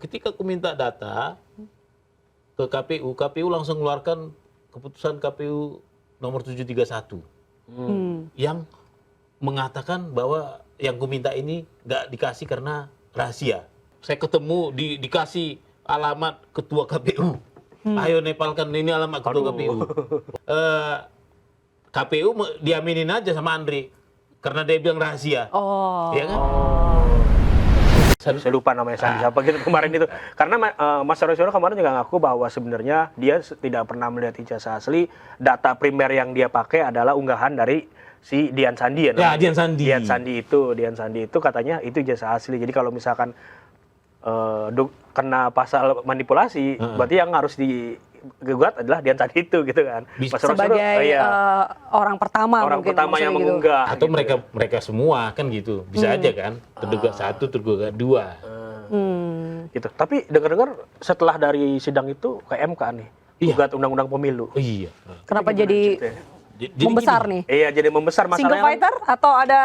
ketika aku minta data ke KPU, KPU langsung mengeluarkan keputusan KPU nomor 731 yang mengatakan bahwa yang ku minta ini nggak dikasih karena rahasia. Saya ketemu dikasih alamat ketua KPU. Ayo nepalkan ini alamat ketua KPU. KPU diaminin aja sama Andri karena dia bilang rahasia. Ya kan? Saya lupa namanya Sandi siapa gitu kemarin itu. Karena Mas Rosiono kemarin juga ngaku bahwa sebenarnya dia tidak pernah melihat ijazah asli. Data primer yang dia pakai adalah unggahan dari si Dian Sandi ya. Dian Sandi. Dian Sandi itu katanya itu ijazah asli. Jadi kalau misalkan kena pasal manipulasi, berarti yang harus digugat adalah Dian Sandi itu gitu kan. Mas sebagai orang pertama yang mengunggah. Atau gitu. mereka semua kan gitu. Bisa aja kan. Terduga satu, terduga dua. Gitu. Tapi dengar-dengar setelah dari sidang itu ke MK nih. Gugat undang-undang pemilu. Iya. Kenapa jadi membesar nih? Iya, jadi membesar masalahnya. Single fighter atau ada,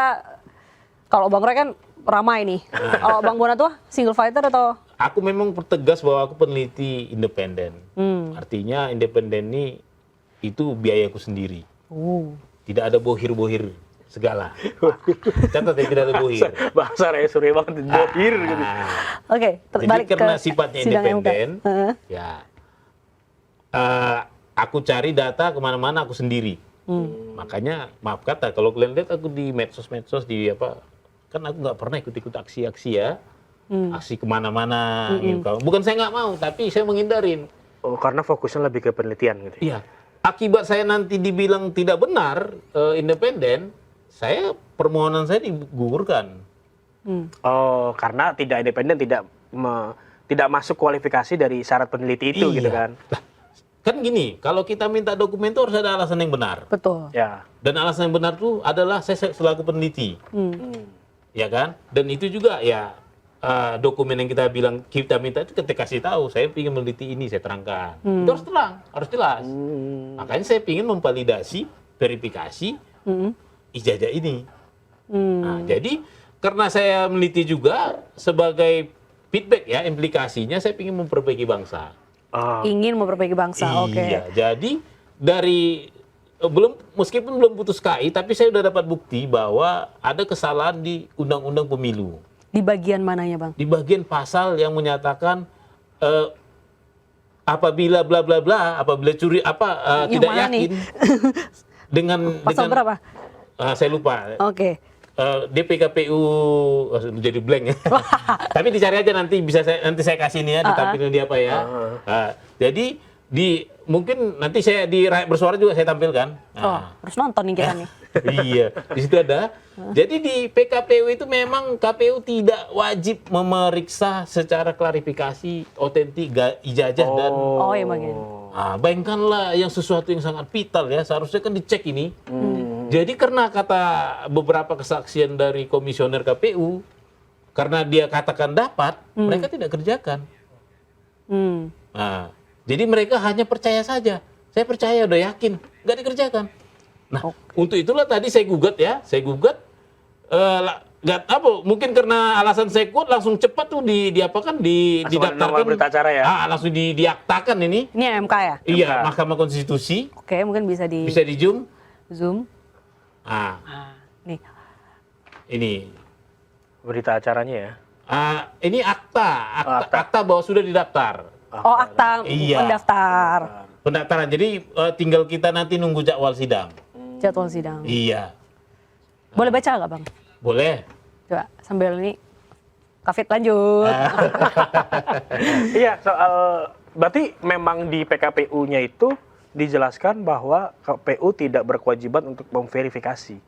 kalau Bang Roy kan ramai nih. Kalau Bang Bona tuh single fighter atau? Aku memang pertegas bahwa aku peneliti independen. Artinya independen ini itu biayaku sendiri. Tidak ada bohir-bohir segala. Catat ya, tidak ada bohir. Bahasa Resuri banget, bohir gitu. Oke, jadi karena sifatnya independen, ya aku cari data kemana-mana aku sendiri. Makanya maaf kata, kalau kalian lihat aku di medsos di apa, kan aku nggak pernah ikut-ikut aksi-aksi ya. Aksi kemana-mana, gitu. Bukan saya nggak mau, tapi saya menghindarin. Oh, karena fokusnya lebih ke penelitian gitu. Iya. Akibat saya nanti dibilang tidak benar independen, permohonan saya digugurkan. Oh, karena tidak independen, tidak masuk kualifikasi dari syarat peneliti itu gitu kan? Kan gini, kalau kita minta dokumen itu harus ada alasan yang benar. Betul. Ya. Dan alasan yang benar itu adalah saya selaku peneliti. Ya kan? Dan itu juga ya dokumen yang kita minta itu kita kasih tahu, saya ingin meneliti ini, saya terangkan. Itu harus terang, harus jelas. Makanya saya ingin memvalidasi, verifikasi ijazah ini. Nah, jadi karena saya meneliti juga sebagai feedback ya, implikasinya saya ingin memperbaiki bangsa. Ingin memperbaiki bangsa, oke. Iya, jadi dari meskipun belum putus KI, tapi saya sudah dapat bukti bahwa ada kesalahan di Undang-Undang Pemilu. Di bagian mananya, Bang? Di bagian pasal yang menyatakan apabila bla bla bla, apabila tidak yakin dengan pasal berapa? Saya lupa. Oke. DPKPU jadi blank ya. Tapi dicari aja nanti nanti saya kasih ini ya, ditampilkan di apa ya. Jadi mungkin nanti saya di Rakyat Bersuara juga saya tampilkan. Harus nonton nih kita nih. Iya, di situ ada. Jadi di PKPU itu memang KPU tidak wajib memeriksa secara klarifikasi otentik ijazah dan. Ya bagian. Bayangkanlah yang sesuatu yang sangat vital ya, seharusnya kan dicek ini. Jadi karena kata beberapa kesaksian dari komisioner KPU, karena dia katakan dapat, mereka tidak kerjakan. Nah, jadi mereka hanya percaya saja. Saya percaya, udah yakin, nggak dikerjakan. Nah, untuk itulah tadi saya gugat ya, mungkin karena alasan saya kuat langsung cepat tuh didaftarkan berita acara ya. Langsung diaktakan ini. Ini MK ya? Iya, Mahkamah Konstitusi. Oke, mungkin bisa di zoom. Nih. Ini berita acaranya ya. Ini akta bahwa sudah didaftar. Akta mendaftar. Pendaftaran. Jadi tinggal kita nanti nunggu jadwal sidang. Jadwal sidang. Iya. Boleh baca nggak, Bang? Boleh. Coba sambil ini Kafit lanjut. Iya, berarti memang di PKPU-nya itu dijelaskan bahwa KPU tidak berkewajiban untuk memverifikasi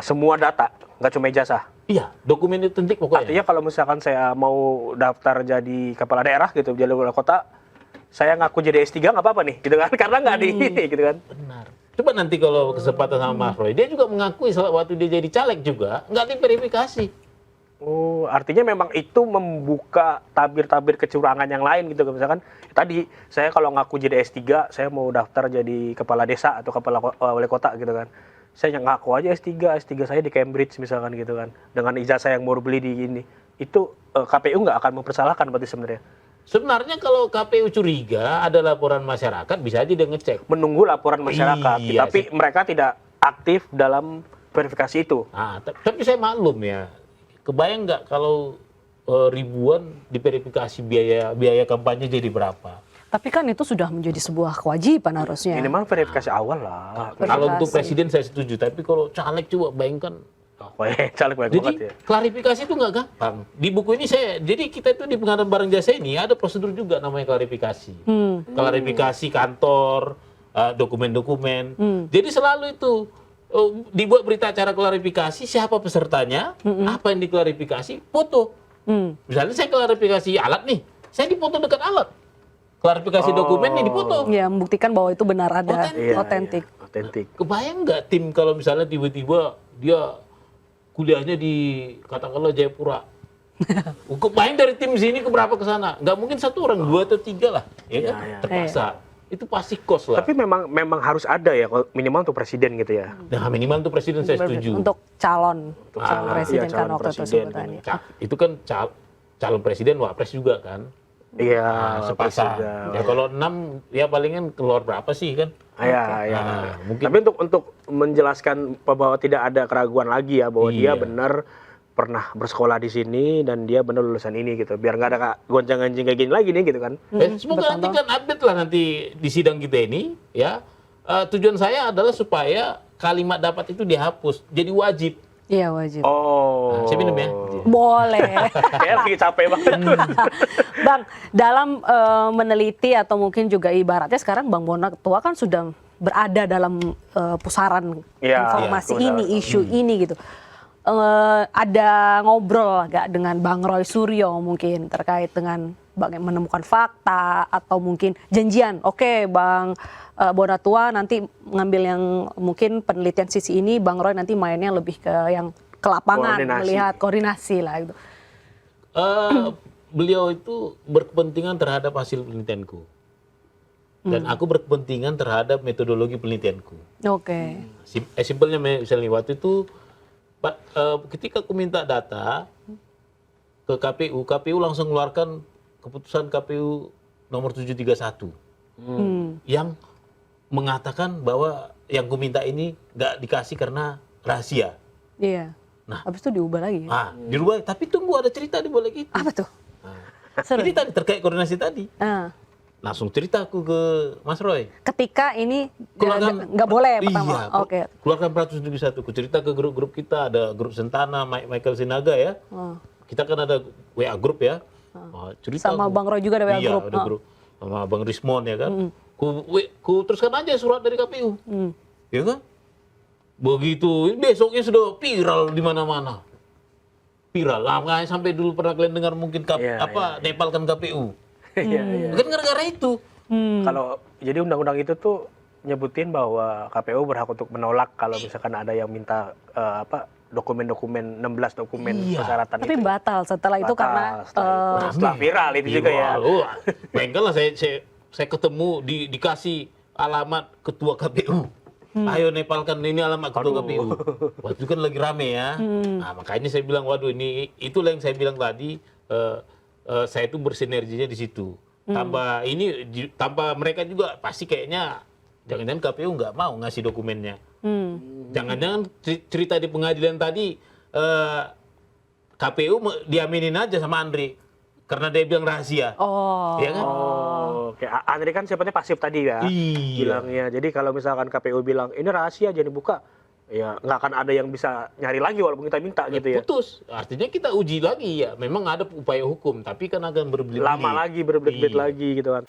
semua data, nggak cuma ijazah. Iya, dokumen otentik pokoknya. Artinya kalau misalkan saya mau daftar jadi kepala daerah gitu, jadi wali kota, saya ngaku jadi S3 nggak apa-apa nih, gitu kan? Karena nggak gitu kan? Benar. Coba nanti kalau kesempatan sama Mas Roy, dia juga mengakui waktu dia jadi caleg juga nggak diverifikasi. Oh, artinya memang itu membuka tabir-tabir kecurangan yang lain gitu. Misalkan tadi saya kalau ngaku jadi S3, saya mau daftar jadi kepala desa atau kepala wali kota gitu kan. Saya ngaku aja S3 saya di Cambridge misalkan gitu kan. Dengan ijazah yang baru beli di ini. itu KPU nggak akan mempersalahkan berarti sebenarnya. Sebenarnya kalau KPU curiga ada laporan masyarakat, bisa aja dia ngecek. Menunggu laporan masyarakat, Iya, tapi mereka tidak aktif dalam verifikasi itu. Ah, tapi saya maklum ya, kebayang nggak kalau ribuan diverifikasi biaya kampanye jadi berapa? Tapi kan itu sudah menjadi sebuah kewajiban harusnya. Minimal verifikasi awal lah. Kalau untuk presiden saya setuju, tapi kalau caleg coba bayangkan. Caleg banyak Jadi banget ya. klarifikasi itu nggak gampang. Di buku ini jadi kita itu di pengadaan barang jasa ini ada prosedur juga namanya klarifikasi. Klarifikasi kantor, dokumen-dokumen. Jadi selalu itu dibuat berita acara klarifikasi, siapa pesertanya, apa yang diklarifikasi, foto. Misalnya saya klarifikasi alat nih, saya dipoto dekat alat. Klarifikasi dokumen nih dipoto. Ya, membuktikan bahwa itu benar ada, otentik. Iya, otentik. Kebayang nggak tim kalau misalnya tiba-tiba dia kuliahnya di katakanlah Jayapura. Kebayang dari tim sini ke berapa ke sana? Nggak mungkin satu orang, 2 atau 3 lah, ya kan? Iya. Terpaksa. Itu pasti kos lah. Tapi memang harus ada ya minimal untuk presiden gitu ya. Nah, minimal untuk presiden saya setuju. Untuk calon presiden iya, kan calon waktu itu presiden. sebutannya. Itu kan calon presiden, wapres juga kan? Iya, Sepasang. Ya kalau 6 ya palingan keluar berapa sih kan? Iya, iya. Mungkin. Tapi untuk menjelaskan bahwa tidak ada keraguan lagi ya bahwa dia Iya. benar pernah bersekolah di sini dan dia benar lulusan ini gitu. Biar nggak ada gonjang-ganjing kayak gini lagi nih gitu kan. Semoga nanti kan update lah nanti di sidang kita ini ya. Tujuan saya adalah supaya kalimat dapat itu dihapus, jadi wajib. Iya, wajib. Oh. Saya minum ya. Boleh. Kayak lagi capek banget. Bang, dalam meneliti atau mungkin juga ibaratnya sekarang Bang Bona Ketua kan sudah berada dalam pusaran Iya, informasi iya, ini, isu ini gitu. Ada ngobrol gak dengan Bang Roy Suryo mungkin terkait dengan bagaimana menemukan fakta atau mungkin janjian. Oke, Bang Bona Tua nanti ngambil yang mungkin penelitian sisi ini, Bang Roy nanti mainnya lebih ke yang ke lapangan, Koordinasi. melihat koordinasi lah gitu. Beliau itu berkepentingan terhadap hasil penelitianku. Dan aku berkepentingan terhadap metodologi penelitianku. Oke. Simpelnya misalnya waktu itu ketika aku minta data ke KPU, KPU langsung mengeluarkan keputusan KPU nomor 731 yang mengatakan bahwa yang ku minta ini nggak dikasih karena rahasia. Iya. Nah. Habis itu diubah lagi ya? Ah, dirubah. Tapi tunggu ada cerita di balik itu. Apa tuh? Nah, ini tadi terkait koordinasi tadi. Langsung cerita aku ke Mas Roy. Ketika ini Keluarkan- nggak boleh pertama. Iya, Oke. keluarkan peraturan 731. Aku cerita ke grup-grup kita, ada grup Sentana, Michael Sinaga ya. Kita kan ada WA grup ya. Cerita Sama aku. Bang Roy juga ada WA iya, grup. ada grup. Sama Bang Rismon ya kan. Ku teruskan aja surat dari KPU. Ya kan? Begitu, besoknya sudah viral di mana-mana. Viral. Lah, makanya sampai dulu pernah kalian dengar mungkin nepalkan KPU. Iya, iya. Bukan gara-gara itu. Kalau jadi undang-undang itu tuh nyebutin bahwa KPU berhak untuk menolak kalau misalkan ada yang minta dokumen-dokumen 16 dokumen Iya. persyaratan Tapi itu. batal setelah itu karena Setelah viral itu juga ya. Lalu, bayangkan lah saya ketemu dikasih alamat ketua KPU. Ayo nepalkan ini alamat ketua KPU. Waktu itu kan lagi rame ya. Nah, makanya saya bilang waduh itulah yang saya bilang tadi saya itu bersinerginya di situ. Tanpa mereka juga pasti kayaknya jangan-jangan KPU nggak mau ngasih dokumennya. Jangan-jangan cerita di pengadilan tadi KPU diaminin aja sama Andri karena dia bilang rahasia. Ya kan? Oke, Andri kan sifatnya pasif tadi ya. Iya. Bilangnya. Jadi kalau misalkan KPU bilang ini rahasia jangan dibuka, ya nggak akan ada yang bisa nyari lagi walaupun kita minta gitu ya. Putus. Artinya kita uji lagi ya. Memang ada upaya hukum, tapi kan akan berbelit-belit. Lama lagi, berbelit-belit Iya. lagi gitu kan.